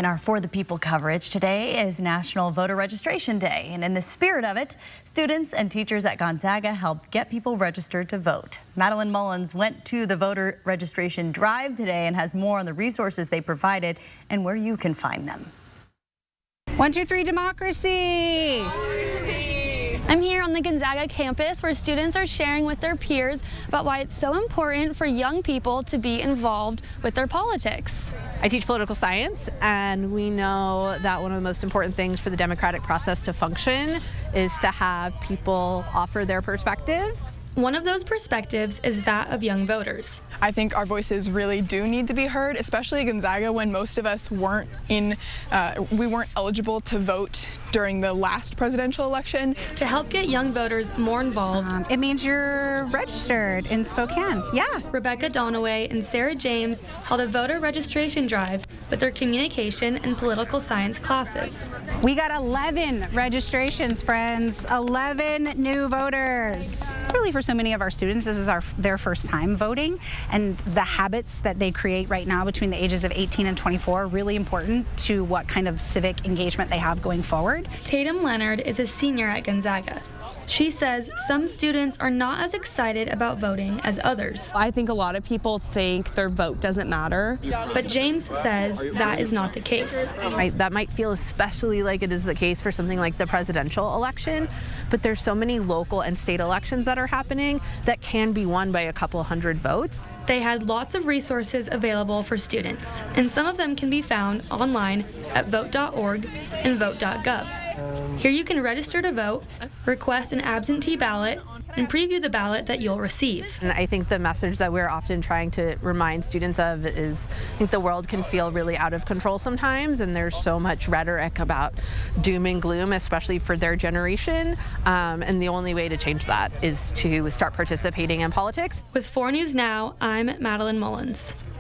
In our For the People coverage, today is National Voter Registration Day, and in the spirit of it, students and teachers at Gonzaga helped get people registered to vote. Madeline Mullins went to the voter registration drive today and has more on the resources they provided and where you can find them. 1, 2, 3, democracy! I'm here on the Gonzaga campus where students are sharing with their peers about why it's so important for young people to be involved with their politics. I teach political science, and we know that one of the most important things for the democratic process to function is to have people offer their perspective. One of those perspectives is that of young voters. I think our voices really do need to be heard, especially at Gonzaga when most of us weren't eligible to vote during the last presidential election. To help get young voters more involved, It means you're registered in Spokane. Yeah. Rebecca Donaway and Sarah James held a voter registration drive with their communication and political science classes. We got 11 registrations, friends. 11 new voters. Really, for so many of our students, this is their first time voting, and the habits that they create right now between the ages of 18 and 24 are really important to what kind of civic engagement they have going forward. Tatum Leonard is a senior at Gonzaga. She says some students are not as excited about voting as others. I think a lot of people think their vote doesn't matter. But James says that is not the case. That might feel especially like it is the case for something like the presidential election, but there's so many local and state elections that are happening that can be won by a couple hundred votes. They had lots of resources available for students, and some of them can be found online at vote.org and vote.gov. Here you can register to vote, request an absentee ballot, and preview the ballot that you'll receive. And I think the message that we're often trying to remind students of is I think the world can feel really out of control sometimes, and there's so much rhetoric about doom and gloom, especially for their generation. And the only way to change that is to start participating in politics. With 4 News Now, I'm Madeline Mullins.